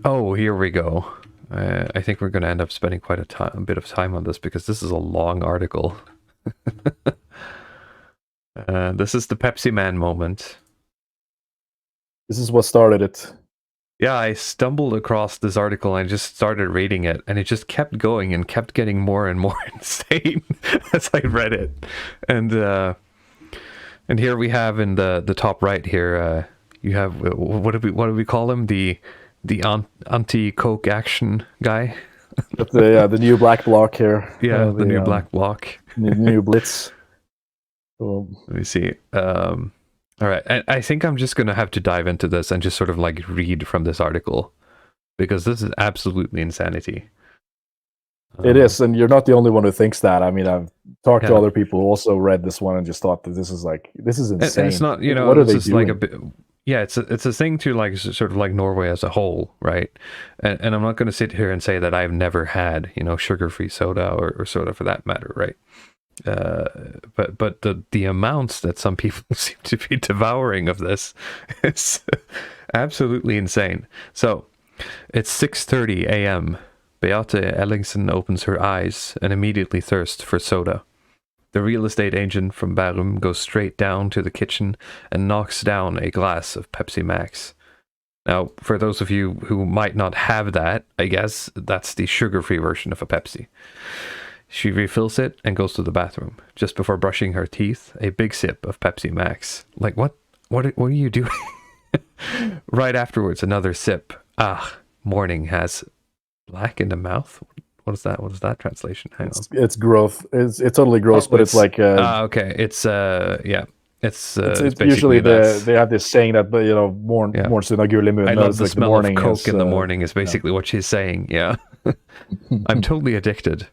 Oh, here we go. I think we're going to end up spending quite a bit of time on this because this is a long article. This is the Pepsi Man moment. This is what started it. Yeah, I stumbled across this article and just started reading it, and it just kept going and kept getting more and more insane as I read it. And and here we have in the top right here, you have what do we call him? The anti Coke action guy. But the new black block here, Yeah, the new black block. the new blitz. So, Let me see. All right, I think I'm just gonna have to dive into this and just sort of like read from this article because this is absolutely insanity. it is, and you're not the only one who thinks that. I mean, I've talked to Yeah, other people who also read this one and just thought that this is and it's insane. not, What are this they is like a doing? bit. Yeah, it's a thing to like sort of like Norway as a whole, right? And I'm not going to sit here and say that I've never had sugar-free soda or soda for that matter, right? But the amounts that some people seem to be devouring of this is absolutely insane. So it's 6:30 a.m. Beate Ellingsen opens her eyes and immediately thirsts for soda. The real estate agent from Bærum goes straight down to the kitchen and knocks down a glass of Pepsi Max. Now, for those of you who might not have that, I guess that's the sugar-free version of a Pepsi. She refills it and goes to the bathroom. Just before brushing her teeth, a big sip of Pepsi Max. Like, what? What are you doing? Right afterwards, another sip. Ah, morning has black in the mouth. What is that? What is that translation? Hang on. It's growth. It's totally gross, Oh, but it's it's like okay. It's yeah. It's it's basically usually this. they have this saying that Yeah. morgen så gullig I mun. love It's the like the smell of morning Coke is in the morning is yeah. basically what she's saying. Yeah. I'm totally addicted.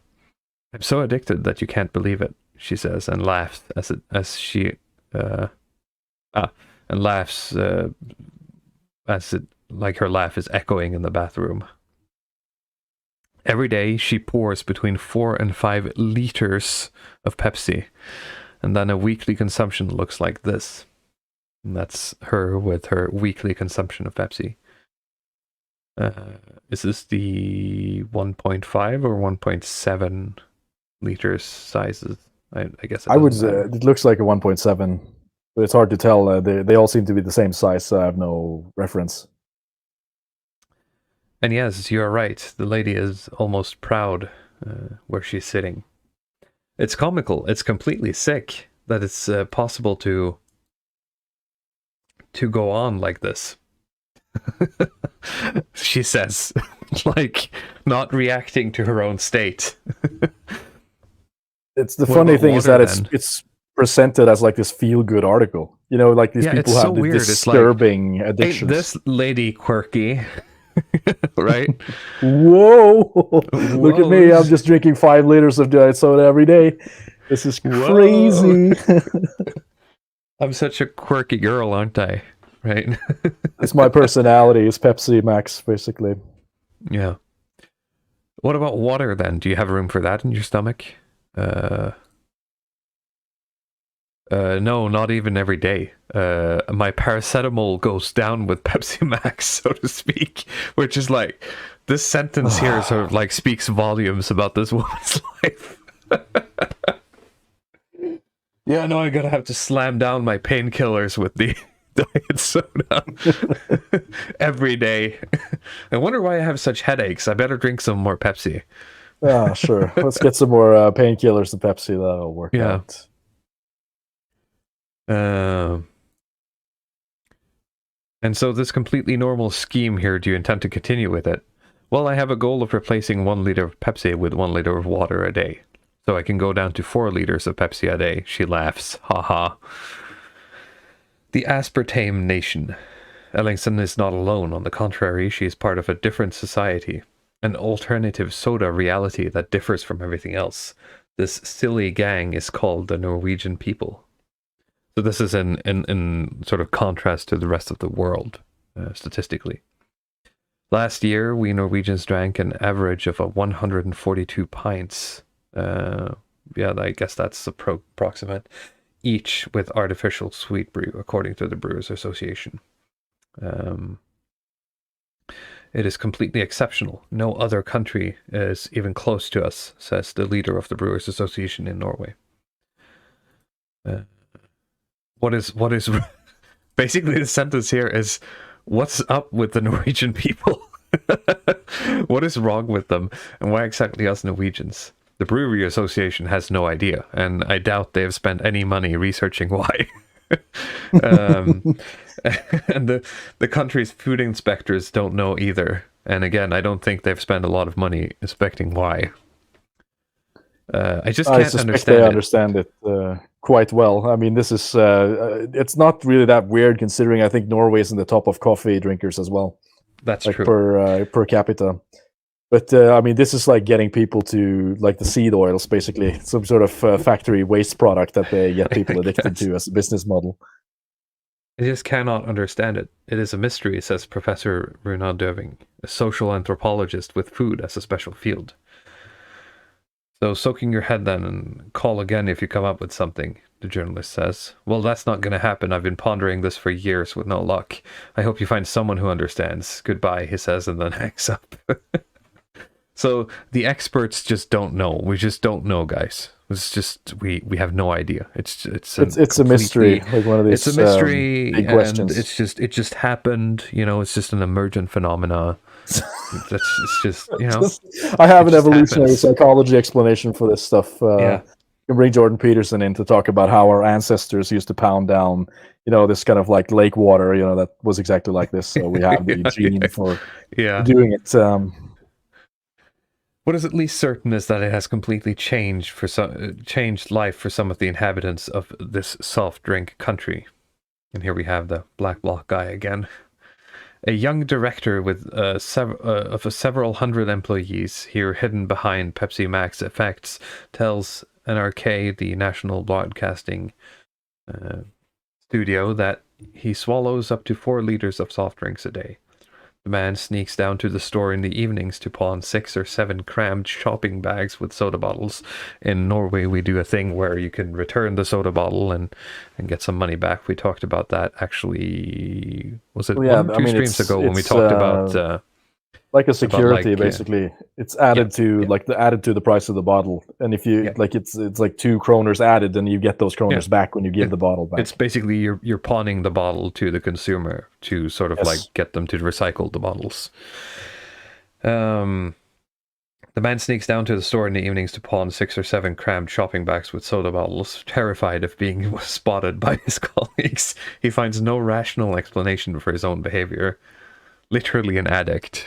I'm so addicted that you can't believe it, she says, and laughs as she uh and laughs as it like her laugh is echoing in the bathroom. Every day she pours between 4 and 5 liters of Pepsi, and then a weekly consumption looks like this. And that's her with her weekly consumption of Pepsi. Is this the 1.5 or 1.7 liters sizes? I guess it I would doesn't matter. it looks like a 1.7, but it's hard to tell. They all seem to be the same size, so I have no reference. And yes, you are right. The lady is almost proud where she's sitting. It's comical. It's completely sick that it's possible to go on like this. She says, like not reacting to her own state. It's the What funny about thing is water that then? it's presented as like this feel good article. You know, like these Yeah, it's people so have the weird. It's like, disturbing ain't addictions. this lady quirky? Right? Whoa! Look at me! I'm Whoa. just drinking 5 liters of diet soda every day. This is Whoa. crazy. I'm such a quirky girl, aren't I? Right? It's my personality. It's Pepsi Max, basically. Yeah. What about water then? Do you have room for that in your stomach? Uh, no, not even every day. My paracetamol goes down with Pepsi Max, so to speak, which is like this sentence here sort of like speaks volumes about this woman's life. Yeah, no, I'm gonna have to slam down my painkillers with the diet soda every day. I wonder why I have such headaches. I better drink some more Pepsi. Ah, sure. Let's get some more painkillers and Pepsi. That'll work Yeah. out. Um, and so this completely normal scheme here, do you intend to continue with it? Well, I have a goal of replacing 1 liter of Pepsi with 1 liter of water a day. So I can go down to 4 liters of Pepsi a day. She laughs. Ha ha. The aspartame nation. Ellingson is not alone. On the contrary, she is part of a different society. An alternative soda reality that differs from everything else. This silly gang is called the Norwegian people. So this is in sort of contrast to the rest of the world, statistically. Last year, we Norwegians drank an average of 142 pints. Yeah, I guess that's approximate. Each with artificial sweet brew, according to the Brewers Association. Um, It is completely exceptional. No other country is even close to us, says the leader of the Brewers Association in Norway. What is basically the sentence here is, what's up with the Norwegian people? What is wrong with them, and why exactly us Norwegians? The Brewery Association has no idea, and I doubt they have spent any money researching why. um, and the country's food inspectors don't know either. And again, I don't think they've spent a lot of money inspecting why. I just can't suspect they understand it quite well. I mean, this is it's not really that weird considering I think Norway is in the top of coffee drinkers as well. That's like true. Per capita. But I mean, this is like getting people to like the seed oils, basically some sort of factory waste product that they get people addicted to as a business model. I just cannot understand it. It is a mystery, says Professor Runa Døving, a social anthropologist with food as a special field. So soaking your head then and call again if you come up with something, the journalist says. Well, that's not going to happen. I've been pondering this for years with no luck. I hope you find someone who understands. Goodbye, he says, and then hangs up. So the experts just don't know. We just don't know, guys. It's just we have no idea. It's a mystery, like one of these. It's a mystery, big questions. It just happened. You know, it's just an emergent phenomena. It's just, you know. I have an evolutionary psychology explanation for this stuff. Yeah. You can bring Jordan Peterson in to talk about how our ancestors used to pound down, you know, this kind of like lake water, you know, that was exactly like this. So we have the gene for doing it. What is at least certain is that it has completely changed life for some of the inhabitants of this soft drink country. And here we have the black bloc guy again. A young director with several hundred employees here hidden behind Pepsi Max effects tells NRK, the national broadcasting studio, that he swallows up to 4 liters of soft drinks a day. The man sneaks down to the store in the evenings to pawn 6 or 7 crammed shopping bags with soda bottles. In Norway, we do a thing where you can return the soda bottle and get some money back. We talked about that, actually, was it 1 or 2 streams ago when we talked about... like a security, basically. It's added to the price of the bottle. And if you, like, it's like 2 kroners added, and you get those kroners back when you give the bottle back. It's basically you're pawning the bottle to the consumer to sort of like get them to recycle the bottles. The man sneaks down to the store in the evenings to pawn 6 or 7 crammed shopping bags with soda bottles, terrified of being spotted by his colleagues. He finds no rational explanation for his own behavior. Literally an addict.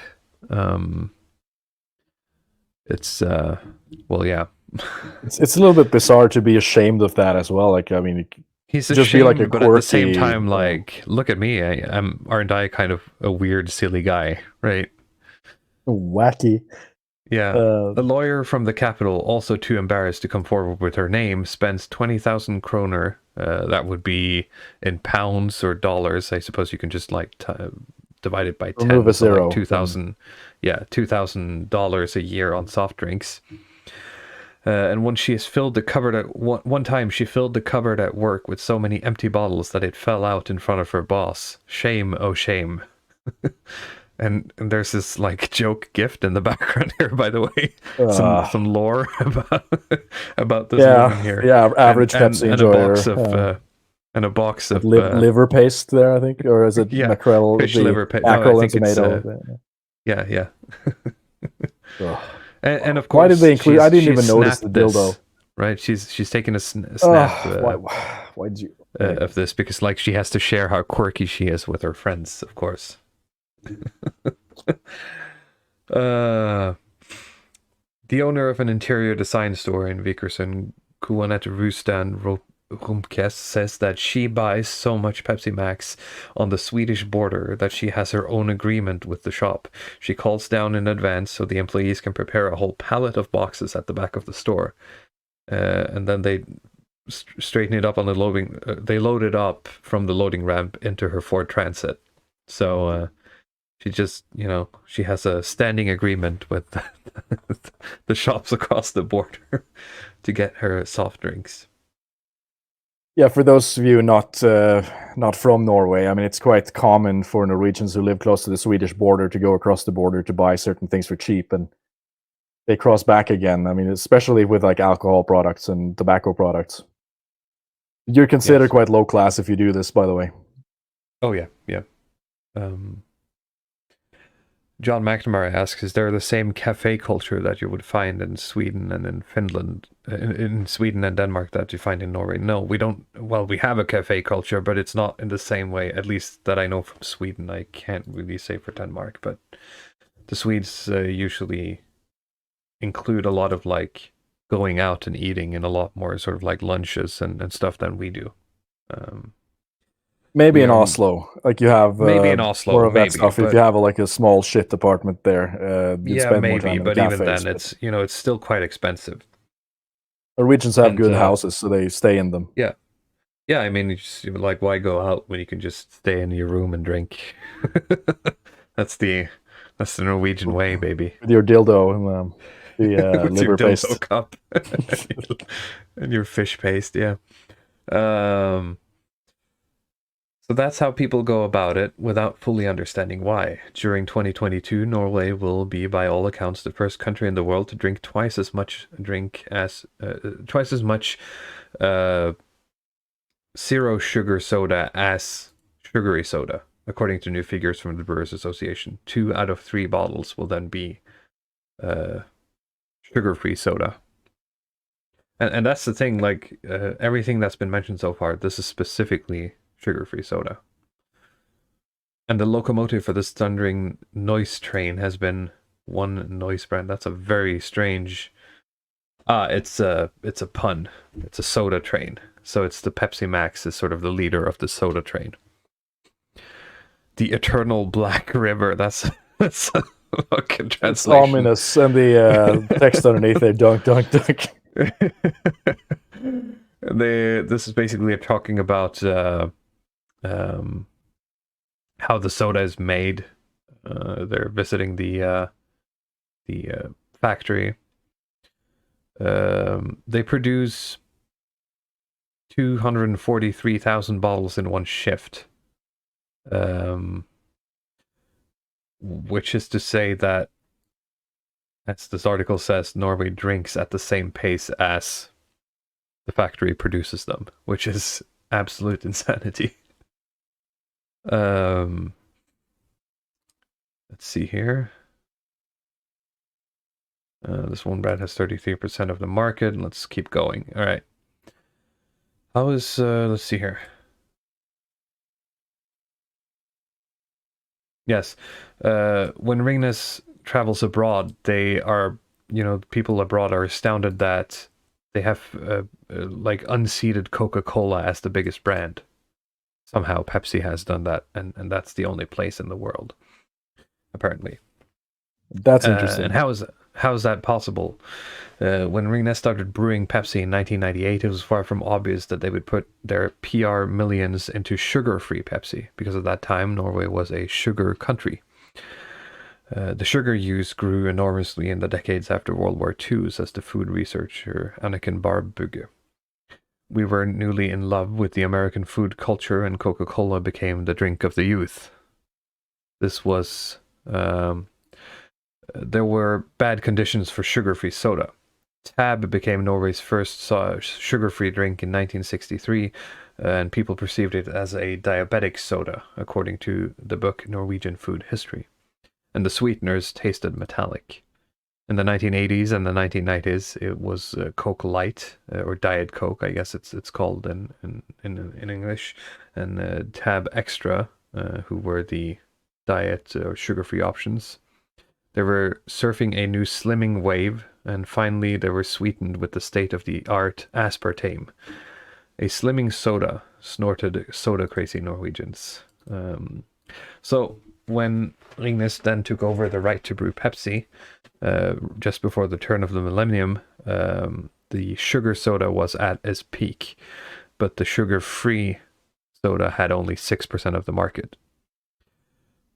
It's well, yeah. It's a little bit bizarre to be ashamed of that as well. Like, I mean, he's ashamed, just be like a quirky, but at the same time, like, look at me. Aren't I kind of a weird, silly guy, right? Wacky. Yeah. A lawyer from the capital, also too embarrassed to come forward with her name, spends 20,000 kroner. That would be in pounds or dollars. I suppose you can just like divided by 10, remove a zero. Like $2,000 a year on soft drinks. And when she has filled the cupboard one time, she filled the cupboard at work with so many empty bottles that it fell out in front of her boss. Shame, oh shame. and there's this like joke gift in the background here, by the way. Some lore about this woman here. Yeah, average Pepsi enjoyer. And a box of liver paste there, I think, or is it mackerel? Fish liver paste. Mackerel and tomato. Yeah. and of course, why did they include? I didn't even notice the dildo. Right, she's taken a snap. Why did you of this? Because like she has to share how quirky she is with her friends, of course. The owner of an interior design store in Vikersund, Kuanet Rustan Rumkes, says that she buys so much Pepsi Max on the Swedish border that she has her own agreement with the shop. She calls down in advance so the employees can prepare a whole pallet of boxes at the back of the store. And then they straighten it up on the loading. They load it up from the loading ramp into her Ford Transit. So she just, she has a standing agreement with the shops across the border to get her soft drinks. Yeah, for those of you not from Norway, I mean, it's quite common for Norwegians who live close to the Swedish border to go across the border to buy certain things for cheap, and they cross back again. I mean, especially with like alcohol products and tobacco products. You're considered Yes. quite low class if you do this, by the way. Oh yeah, yeah. John McNamara asks, is there the same cafe culture that you would find in Sweden and in Finland, in Sweden and Denmark that you find in Norway? No, we don't. Well, we have a cafe culture, but it's not in the same way, at least that I know from Sweden. I can't really say for Denmark, but the Swedes usually include a lot of like going out and eating and a lot more sort of like lunches and stuff than we do. Um, Maybe we in are Oslo, like you have maybe in more Oslo, of that maybe, stuff. If you but have like a small shit apartment there, you'd yeah, spend more maybe, time in but even cafes. then, But it's it's still quite expensive. Norwegians have And good houses, so they stay in them. yeah, yeah. I mean, like, why go out when you can just stay in your room and drink? that's the that's the Norwegian way, baby. With your dildo and the With your liver dildo paste. cup and your fish paste. Yeah. Um, So that's how people go about it without fully understanding why. During 2022, Norway will be, by all accounts, the first country in the world to drink twice as much uh, zero sugar soda as sugary soda, according to new figures from the Brewers Association. 2 out of 3 bottles will then be uh, sugar-free soda. And that's the thing, like everything that's been mentioned so far, this is specifically sugar-free soda. And the locomotive for this thundering noise train has been one noise brand. That's a very strange. It's a pun. It's a soda train. So it's the Pepsi Max is sort of the leader of the soda train. The Eternal Black River. That's a fucking It's translation. ominous, and the text underneath there, dunk, dunk, dunk. This is basically talking about um, how the soda is made. They're visiting the factory. They produce 243,000 bottles in one shift, which is to say that, as this article says, Norway drinks at the same pace as the factory produces them, which is absolute insanity. Let's see here. This one brand has 33% of the market. Let's keep going. All right. How is, let's see here. Yes. When Ringnes travels abroad, they are, people abroad are astounded that they have like unseeded Coca-Cola as the biggest brand. Somehow Pepsi has done that, and that's the only place in the world, apparently. That's interesting. And how is that possible? When Ringnes started brewing Pepsi in 1998, it was far from obvious that they would put their PR millions into sugar-free Pepsi, because at that time Norway was a sugar country. The sugar use grew enormously in the decades after World War II, says the food researcher Anniken Barbugge. We were newly in love with the American food culture, and Coca-Cola became the drink of the youth. This was there were bad conditions for sugar-free soda. Tab became Norway's first sugar-free drink in 1963, and people perceived it as a diabetic soda, according to the book Norwegian Food History. And the sweeteners tasted metallic. In the 1980s and the 1990s, it was Coke Light, or Diet Coke, I guess it's called in English, and Tab Extra, who were the diet or sugar-free options. They were surfing a new slimming wave, and finally they were sweetened with the state-of-the-art aspartame. A slimming soda, snorted soda-crazy Norwegians. So when Ringnes then took over the right to brew Pepsi, just before the turn of the millennium, the sugar soda was at its peak, but the sugar-free soda had only 6% of the market.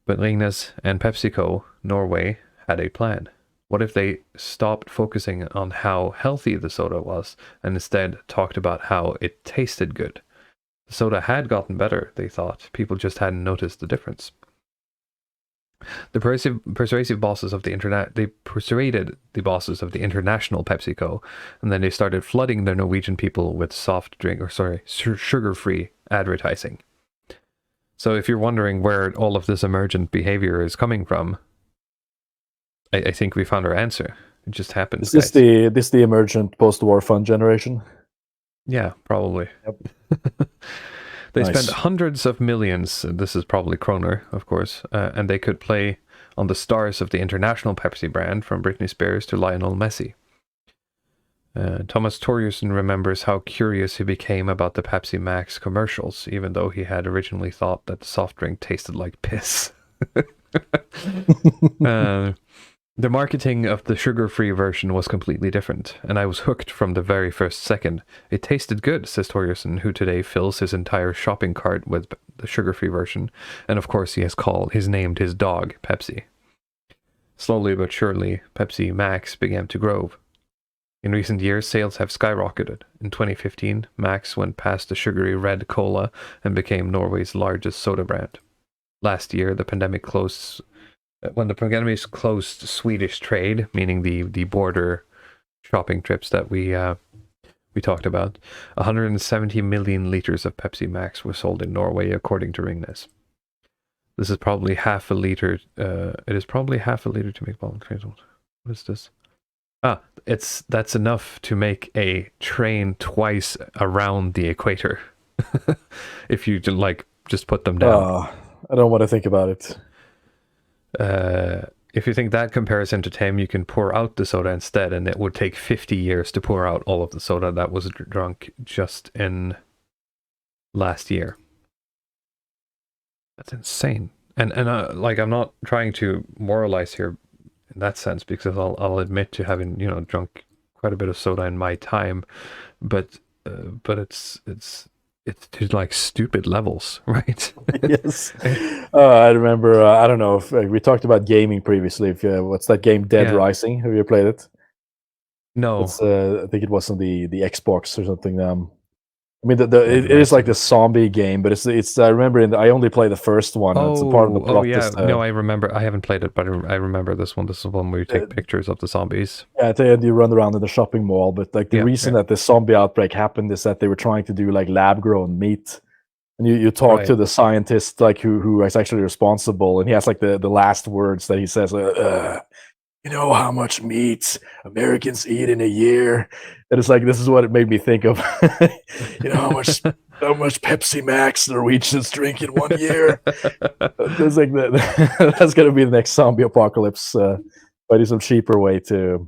But Ringnes and PepsiCo Norway had a plan. What if they stopped focusing on how healthy the soda was and instead talked about how it tasted good? The soda had gotten better, they thought. People just hadn't noticed the difference. The persuasive bosses of the internet, they persuaded the bosses of the international PepsiCo, and then they started flooding the Norwegian people with sugar-free advertising. So if you're wondering where all of this emergent behavior is coming from, I think we found our answer. It just happens. Is this the emergent post-war fund generation? Yeah, probably. Yep. They Nice. spent hundreds of millions, this is probably kroner, of course, and they could play on the stars of the international Pepsi brand, from Britney Spears to Lionel Messi. Thomas Torgerson remembers how curious he became about the Pepsi Max commercials, even though he had originally thought that the soft drink tasted like piss. The marketing of the sugar-free version was completely different, and I was hooked from the very first second. It tasted good, says Torgerson, who today fills his entire shopping cart with the sugar-free version, and of course he's named his dog Pepsi. Slowly but surely, Pepsi Max began to grow. In recent years, sales have skyrocketed. In 2015, Max went past the sugary red cola and became Norway's largest soda brand. Last year, when the pandemic closed Swedish trade, meaning the border shopping trips that we talked about, 170 million liters of Pepsi Max were sold in Norway, according to Ringnes. This is probably half a liter. It is probably half a liter to make bottled trains. What is this? That's enough to make a train twice around the equator. If you just put them down. I don't want to think about it. If you think that compares into time, you can pour out the soda instead, and it would take 50 years to pour out all of the soda that was drunk just in last year. That's insane. And I'm not trying to moralize here in that sense, because I'll admit to having drunk quite a bit of soda in my time, but it's to like stupid levels, right? Yes. I remember. I don't know if we talked about gaming previously. If what's that game, Dead Rising? Have you played it? No. I think it was on the Xbox or something. I mean, it is like the zombie game, but it's. I remember I only played the first one. And it's a part of the plot. Yeah. No, I remember. I haven't played it, but I remember this one. This is one where you take pictures of the zombies. Yeah, and you run around in the shopping mall. But like the reason that the zombie outbreak happened is that they were trying to do like lab grown meat. And you talk to the scientist like who is actually responsible, and he has like the last words that he says, you know how much meat Americans eat in a year? And it's like, this is what it made me think of. You know how much Pepsi Max Norwegians drink in 1 year? It's like that's going to be the next zombie apocalypse. Finding some cheaper way to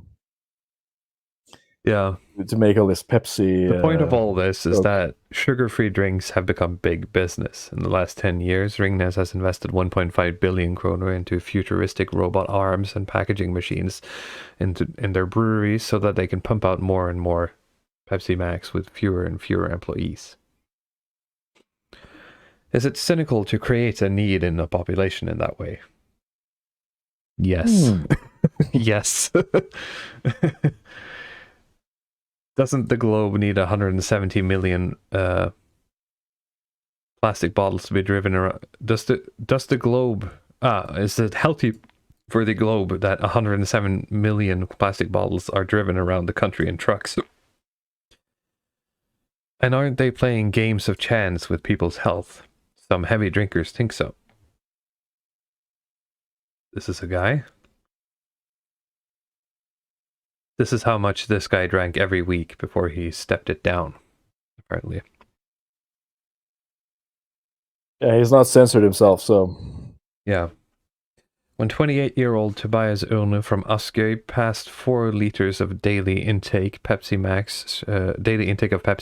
make all this Pepsi. The point of all this is that sugar-free drinks have become big business. In the last 10 years, Ringnes has invested 1.5 billion kroner into futuristic robot arms and packaging machines in their breweries, so that they can pump out more and more Pepsi Max with fewer and fewer employees. Is it cynical to create a need in a population in that way? Yes. Yes. Doesn't the globe need 170 million plastic bottles to be driven around? Does the globe is it healthy for the globe that 107 million plastic bottles are driven around the country in trucks? And aren't they playing games of chance with people's health? Some heavy drinkers think so. This is a guy. This is how much this guy drank every week before he stepped it down, apparently. Yeah, he's not censored himself, so... Yeah. When 28-year-old Tobias Urne from Askøy passed 4 liters of daily intake of Pepsi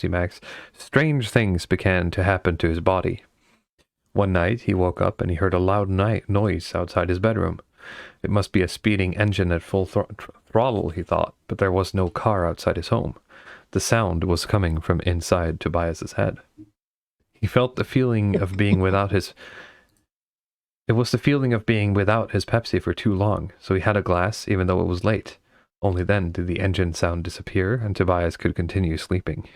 Max, strange things began to happen to his body. One night, he woke up and he heard a loud noise outside his bedroom. It must be a speeding engine at full throttle, he thought, but there was no car outside his home. The sound was coming from inside Tobias's head. He felt the feeling of being without his... It was the feeling of being without his Pepsi for too long, so he had a glass even though it was late. Only then did the engine sound disappear and Tobias could continue sleeping.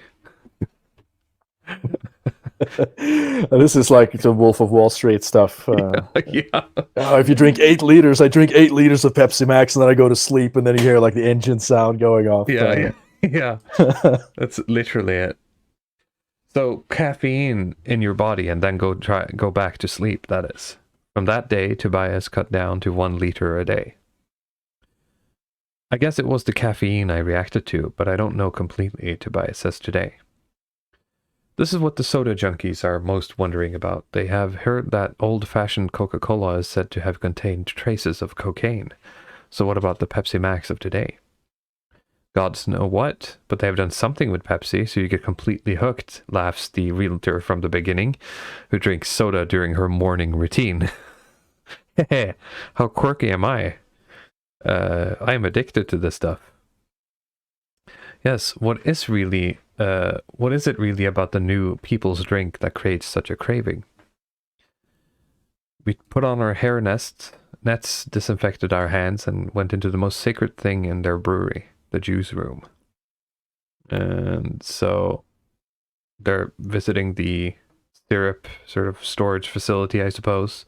This is like the Wolf of Wall Street stuff. Yeah. Oh, if you drink 8 liters, I drink 8 liters of Pepsi Max, and then I go to sleep, and then you hear like the engine sound going off. Yeah. Yeah. That's literally it. So caffeine in your body and then go back to sleep, that is. From that day, Tobias cut down to 1 liter a day. I guess it was the caffeine I reacted to, but I don't know completely, Tobias says today. This is what the soda junkies are most wondering about. They have heard that old-fashioned Coca-Cola is said to have contained traces of cocaine. So what about the Pepsi Max of today? Gods know what, but they have done something with Pepsi, so you get completely hooked, laughs the realtor from the beginning, who drinks soda during her morning routine. How quirky am I? I am addicted to this stuff. Yes, what is it really about the new people's drink that creates such a craving? We put on our hair nets, disinfected our hands, and went into the most sacred thing in their brewery, the juice room. And so they're visiting the syrup sort of storage facility, I suppose.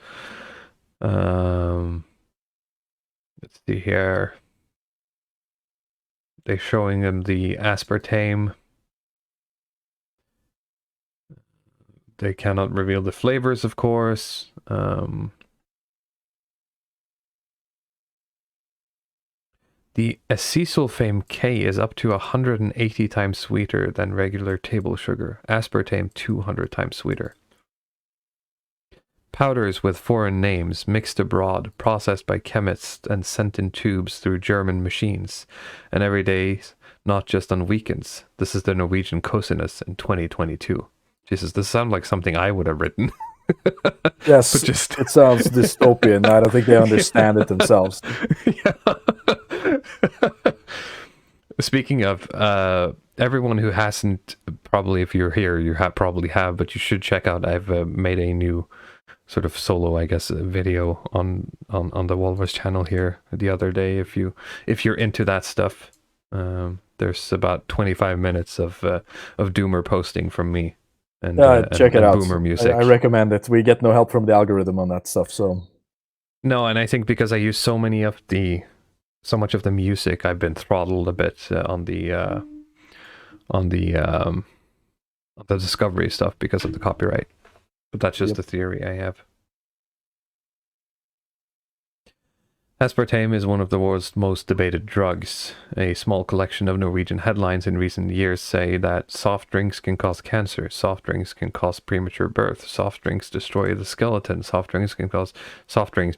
Let's see here. They're showing them the aspartame. They cannot reveal the flavors, of course. The acesulfame K is up to 180 times sweeter than regular table sugar. Aspartame 200 times sweeter. Powders with foreign names mixed abroad, processed by chemists and sent in tubes through German machines. And every day, not just on weekends. This is the Norwegian coziness in 2022. Jesus, this sounds like something I would have written. Yes, it sounds dystopian. I don't think they understand it themselves. Yeah. Speaking of, everyone who hasn't, probably if you're here, you probably have, but you should check out, I've made a new sort of solo, I guess, video on the Walrus channel here the other day. If you're into that stuff, there's about 25 minutes of doomer posting from me. And check it out. Boomer music. I recommend it. We get no help from the algorithm on that stuff, so no. And I think because I use so much of the music, I've been throttled a bit on the Discovery stuff because of the copyright. But that's just the theory I have. Aspartame is one of the world's most debated drugs. A small collection of Norwegian headlines in recent years say that soft drinks can cause cancer, soft drinks can cause premature birth, soft drinks destroy the skeleton, soft drinks,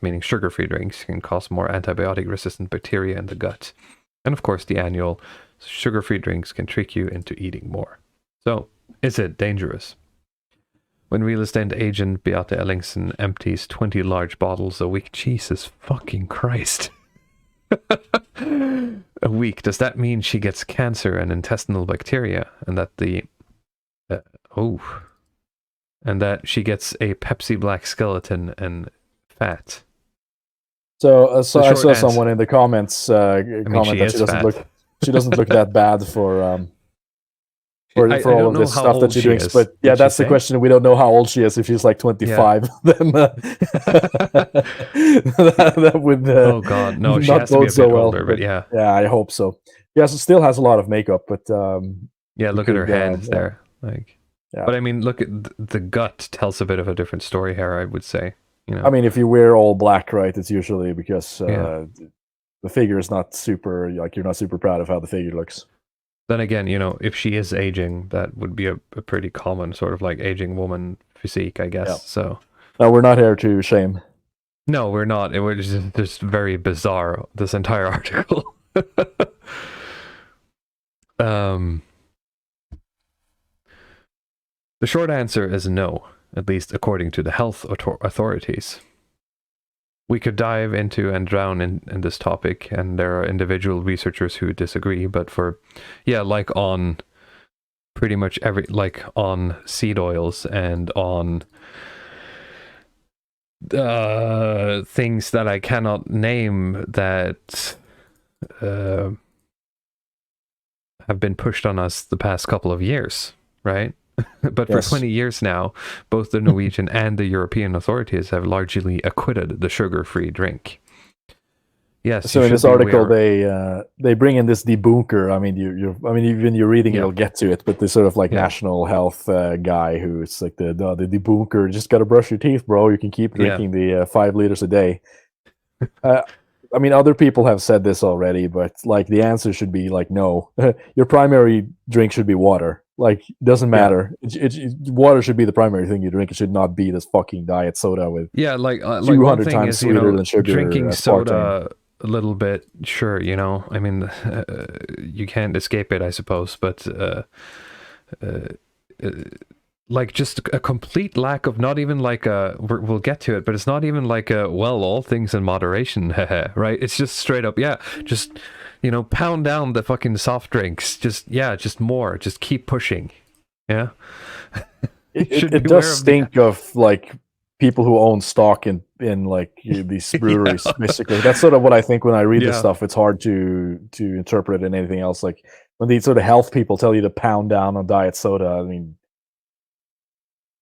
meaning sugar-free drinks, can cause more antibiotic-resistant bacteria in the gut. And of course, the annual sugar-free drinks can trick you into eating more. So, is it dangerous? When real estate agent Beate Ellingsen empties 20 large bottles a week, Jesus fucking Christ. A week, does that mean she gets cancer and intestinal bacteria, and that and that she gets a Pepsi black skeleton and fat? So I saw someone in the comments comment that she doesn't look that bad for all of this stuff that she drinks. But yeah, that's the question. We don't know how old she is. If she's like 25, then that would oh god, no, she has to be a bit older. But yeah, I hope so. Yes, it still has a lot of makeup, but yeah, look at her hands there. Like, yeah. But I mean, look at the gut tells a bit of a different story here, I would say. You know, I mean, if you wear all black, right, it's usually because the figure is not super. Like, you're not super proud of how the figure looks. Then again, you know, if she is aging, that would be a pretty common sort of like aging woman physique, I guess. Yeah. So, no, we're not here to shame. No, we're not. It was just very bizarre, this entire article. The short answer is no, at least according to the health authorities. We could dive into and drown in this topic, and there are individual researchers who disagree, but like on pretty much on seed oils and on things that I cannot name that have been pushed on us the past couple of years, right? But for Yes. 20 years now, both the Norwegian and the European authorities have largely acquitted the sugar-free drink. Yes, So you in should this be article, aware. they bring in this debunker. I mean, I mean, even you're reading, Yeah, you'll get to it. But this sort of like yeah, national health guy who's like the debunker. Just got to brush your teeth, bro. You can keep yeah. drinking the 5 liters a day. Uh, I mean, other people have said this already, but like the answer should be like no. Your primary drink should be water. Like, doesn't Yeah. matter. Water should be the primary thing you drink. It should not be this fucking diet soda with Yeah, like two one hundred thing times is, you sweeter know, than sugar drinking aspartame. soda a little bit, sure, you know. I mean, you can't escape it, I suppose, but uh, uh, like just a complete lack of, not even like a, we'll get to it, but it's not even like a, well, all things in moderation, right? It's just straight up, yeah, just, you know, pound down the fucking soft drinks, just, yeah, just more, just keep pushing, yeah. You should It does beware of the, stink of like people who own stock in like these yeah, breweries. Basically, that's sort of what I think when I read this yeah. stuff. It's hard to interpret in anything else. Like when these sort of health people tell you to pound down on diet soda. I mean,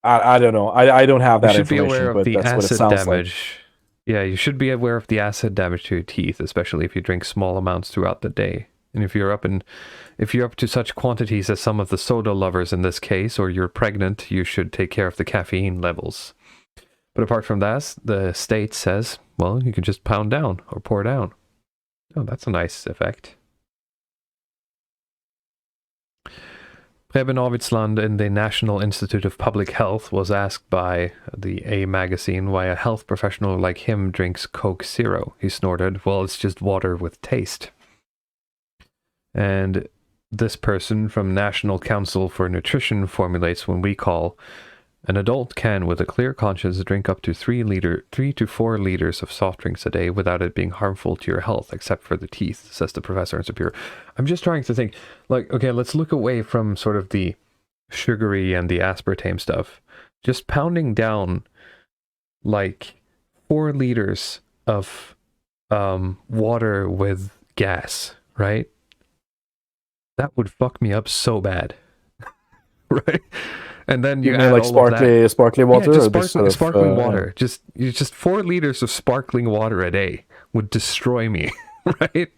I don't know. I don't have You that should be aware information, of but the that's what it acid sounds like. damage. Yeah, you should be aware of the acid damage to your teeth, especially if you drink small amounts throughout the day. And if you're up to such quantities as some of the soda lovers in this case, or you're pregnant, you should take care of the caffeine levels. But apart from that, the state says, well, you can just pound down or pour down. Oh, that's a nice effect. Preben Arvidsland in the National Institute of Public Health was asked by the A magazine why a health professional like him drinks Coke Zero. He snorted, well, it's just water with taste. And this person from National Council for Nutrition formulates when we call an adult can with a clear conscience drink up to 3 to 4 liters of soft drinks a day without it being harmful to your health, except for the teeth, says the professor in Superior. I'm just trying to think, like, okay, let's look away from sort of the sugary and the aspartame stuff. Just pounding down like 4 liters of water with gas, right? That would fuck me up so bad. Right? And then You you mean add like all of that. sparkly Yeah, water, just or this sort sparkling of water. Just 4 liters of sparkling water a day would destroy me, right?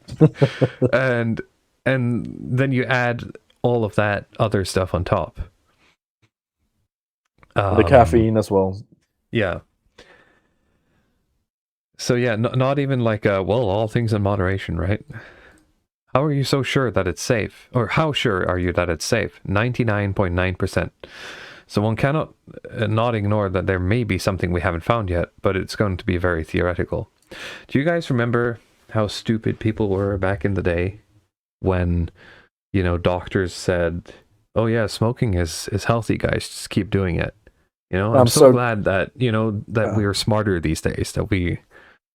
And then you add all of that other stuff on top. the caffeine as well? Yeah. So yeah, not even like well, all things in moderation, right? How are you so sure that it's safe? Or how sure are you that it's safe? 99.9%. So one cannot not ignore that there may be something we haven't found yet, but it's going to be very theoretical. Do you guys remember how stupid people were back in the day when, you know, doctors said, "Oh yeah, smoking is healthy, guys. Just keep doing it." You know, I'm I'm so so glad that, you know, that uh, we're smarter these days, that we've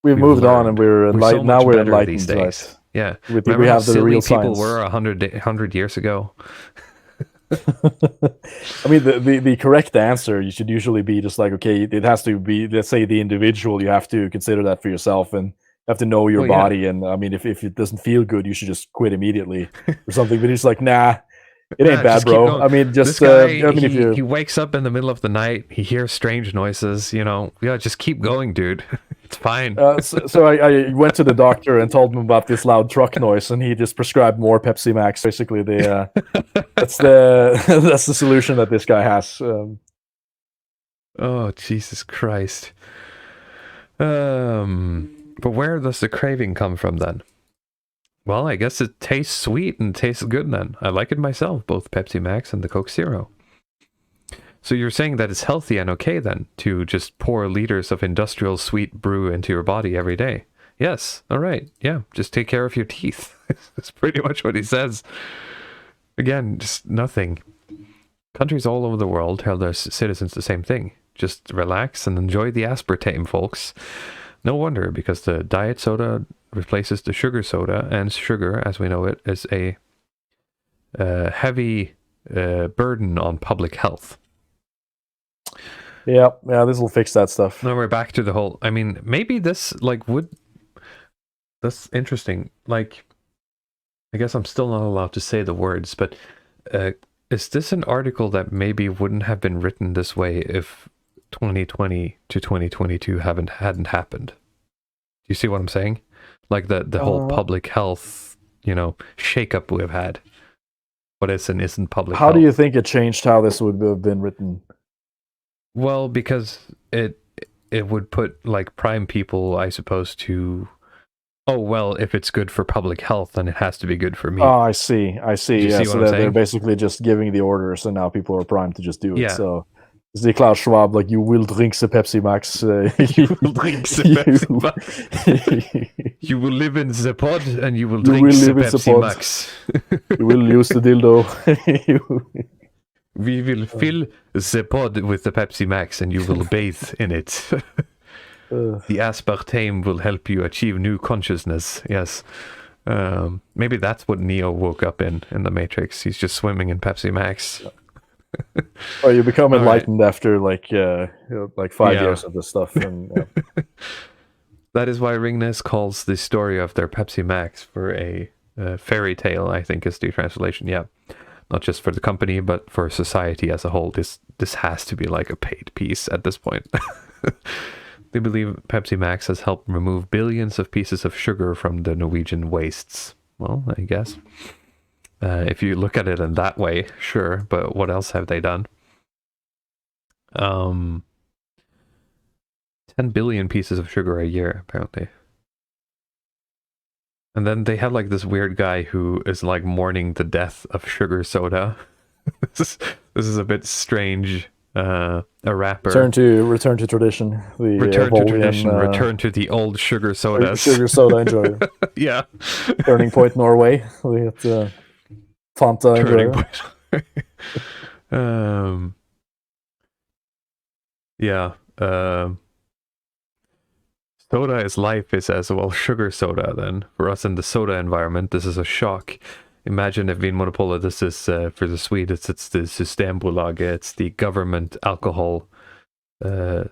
we've moved on and learned. we're We're so enlightened. Now much we're better these enlightened, days. right? Yeah. We Remember how have the silly real people science. were 100 years ago? I mean, the correct answer you should usually be just like, okay, it has to be, let's say, the individual. You have to consider that for yourself, and you have to know your Well, yeah. body. And I mean, if it doesn't feel good, you should just quit immediately or something. But he's like, nah, it ain't Nah, bad, just keep bro. going. I mean, This just guy, I mean, if he you wakes up in the middle of the night, he hears strange noises, you know. Yeah, just keep going, dude. It's fine. so I went to the doctor and told him about this loud truck noise, and he just prescribed more Pepsi Max. Basically, that's the that's the solution that this guy has. Oh, Jesus Christ. But where does the craving come from then? Well, I guess it tastes sweet and tastes good then. I like it myself, both Pepsi Max and the Coke Zero. So you're saying that it's healthy and okay then to just pour liters of industrial sweet brew into your body every day? Yes. All right. Yeah. Just take care of your teeth. That's pretty much what he says. Again, just nothing. Countries all over the world tell their citizens the same thing. Just relax and enjoy the aspartame, folks. No wonder, because the diet soda replaces the sugar soda, and sugar, as we know it, is a heavy burden on public health. Yeah, this will fix that stuff. Now we're back to the whole, I mean, maybe this, like, that's interesting. Like, I guess I'm still not allowed to say the words, but is this an article that maybe wouldn't have been written this way if 2020 to 2022 hadn't happened? Do you see what I'm saying? Like the whole public health, shakeup we've had. What is and isn't public health? How do you think it changed how this would have been written? Well, because it would put like prime people, I suppose, to, oh well, if it's good for public health, then it has to be good for me. Oh, I see. You Yeah, see so what I'm they're saying? basically just giving the orders, and now people are primed to just do it. Yeah. So it's the Klaus Schwab, like, you will drink the Pepsi Max. You will drink the Pepsi Max. You will live in the pod, and you will drink the Pepsi Max. You will use the dildo. We will fill the pod with the Pepsi Max, and you will bathe in it. The aspartame will help you achieve new consciousness. Yes. Maybe that's what Neo woke up in the Matrix. He's just swimming in Pepsi Max. Or you become enlightened after like 5 years of this stuff. And, that is why Ringnes calls the story of their Pepsi Max for a fairy tale, I think is the translation. Yeah. Not just for the company, but for society as a whole. This has to be like a paid piece at this point. They believe Pepsi Max has helped remove billions of pieces of sugar from the Norwegian wastes. Well, I guess. If you look at it in that way, sure. But what else have they done? 10 billion pieces of sugar a year, apparently. And then they have like this weird guy who is like mourning the death of sugar soda. This is a bit strange. A rapper. return to tradition. Return to the old sugar sodas. Sugar soda enjoyer. Yeah. Turning Point, Norway. We have Fanta enjoyer. Yeah. Soda is life, it says. Well, sugar soda then. For us in the soda environment, this is a shock. Imagine if Vinmonopolet, this is, for the Swedes, it's the Systembolaget, it's the government alcohol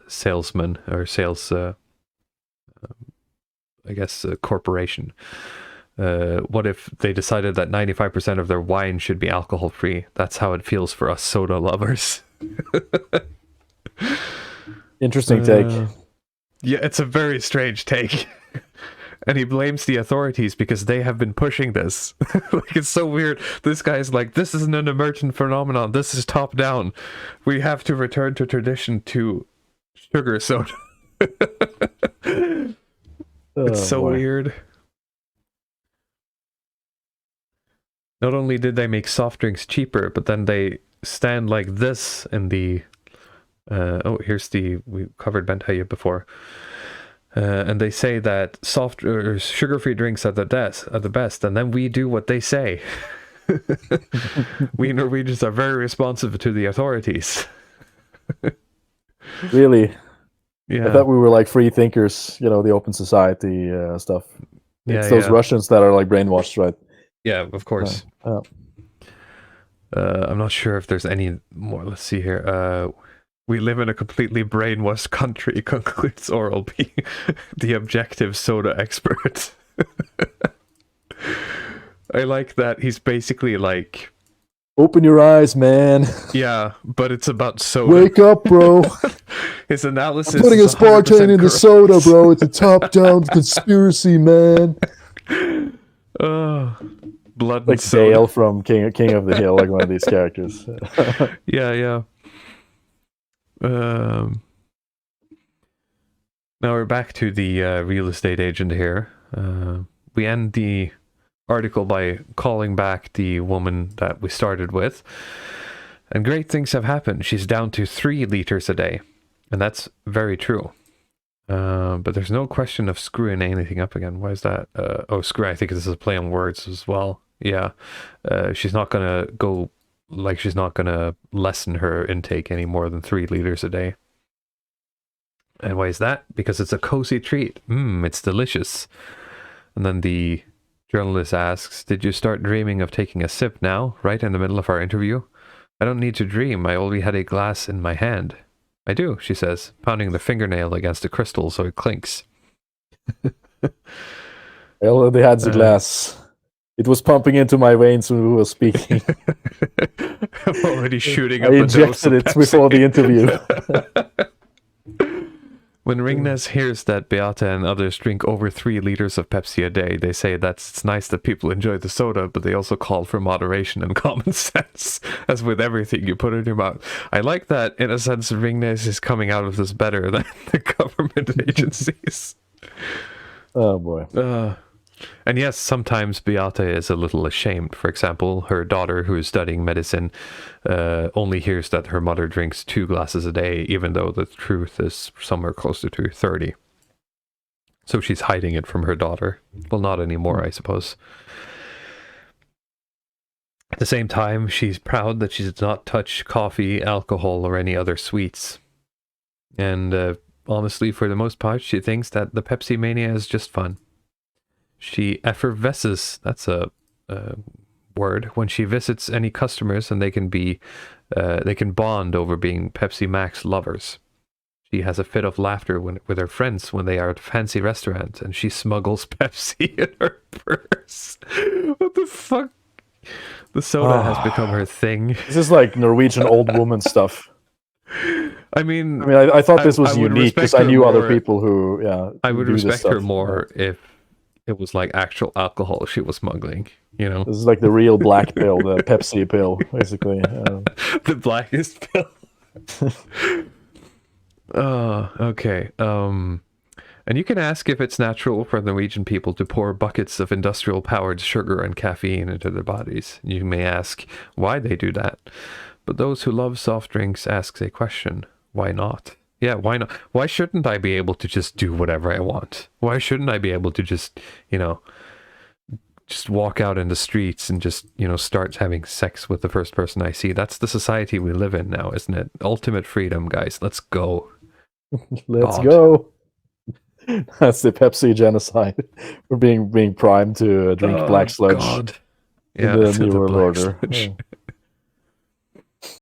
salesman, or sales, corporation. What if they decided that 95% of their wine should be alcohol-free? That's how it feels for us soda lovers. Interesting take. Yeah, it's a very strange take. And he blames the authorities because they have been pushing this. Like, it's so weird. This guy's like, this isn't an emergent phenomenon. This is top down. We have to return to tradition to sugar soda. It's so weird. Not only did they make soft drinks cheaper, but then they stand like this in the... we covered Bentaya before. And they say that soft or sugar-free drinks are the best, and then we do what they say. We Norwegians are very responsive to the authorities. Really? Yeah. I thought we were like free thinkers, the open society stuff. It's those Russians that are like brainwashed, right? Yeah, of course. I'm not sure if there's any more. Let's see here. We live in a completely brainwashed country, concludes Oral B, the objective soda expert. I like that he's basically like... Open your eyes, man. Yeah, but it's about soda. Wake up, bro. His analysis I'm putting aspartame in the soda, bro. It's a top-down conspiracy, man. Blood like Dale from King of the Hill, like one of these characters. Yeah. Now we're back to the real estate agent here. We end the article by calling back the woman that we started with. And great things have happened. She's down to 3 liters a day. And that's very true. But there's no question of screwing anything up again. Why is that? Screw. I think this is a play on words as well. Yeah. She's not going to go... Like, she's not going to lessen her intake any more than 3 liters a day. And why is that? Because it's a cozy treat. It's delicious. And then the journalist asks, did you start dreaming of taking a sip now, right in the middle of our interview? I don't need to dream. I already had a glass in my hand. I do, she says, pounding the fingernail against the crystal so it clinks. I already had the glass. It was pumping into my veins when we were speaking. I'm already shooting I up a dose injected of it Pepsi. before the interview. When Ringnes hears that Beate and others drink over 3 liters of Pepsi a day, they say that it's nice that people enjoy the soda, but they also call for moderation and common sense, as with everything you put in your mouth. I like that, in a sense, Ringnes is coming out of this better than the government agencies. Oh boy. And yes, sometimes Beate is a little ashamed. For example, her daughter, who is studying medicine, only hears that her mother drinks 2 glasses a day, even though the truth is somewhere closer to 30. So she's hiding it from her daughter. Well, not anymore, I suppose. At the same time, she's proud that she does not touch coffee, alcohol, or any other sweets. And honestly, for the most part, she thinks that the Pepsi mania is just fun. She effervesces, that's a word, when she visits any customers, and they can bond over being Pepsi Max lovers. She has a fit of laughter with her friends when they are at fancy restaurants, and she smuggles Pepsi in her purse. What the fuck? The soda has become her thing. This is like Norwegian old woman stuff. I mean, I thought this was I would unique because respect I knew her other more- people who, I would do this respect her stuff. more if it was like actual alcohol she was smuggling, you know? This is like the real black pill, the Pepsi pill, basically. The blackest pill. Oh, okay. And you can ask if it's natural for Norwegian people to pour buckets of industrial-powered sugar and caffeine into their bodies. You may ask why they do that. But those who love soft drinks ask a question. Why not? Yeah, why not? Why shouldn't I be able to just do whatever I want? Why shouldn't I be able to just, just walk out in the streets and just, start having sex with the first person I see? That's the society we live in now, isn't it? Ultimate freedom, guys. Let's go. Let's God. go. That's the Pepsi genocide. We're being primed to drink black sludge God. in Yeah, the it's New the World black Order. sludge.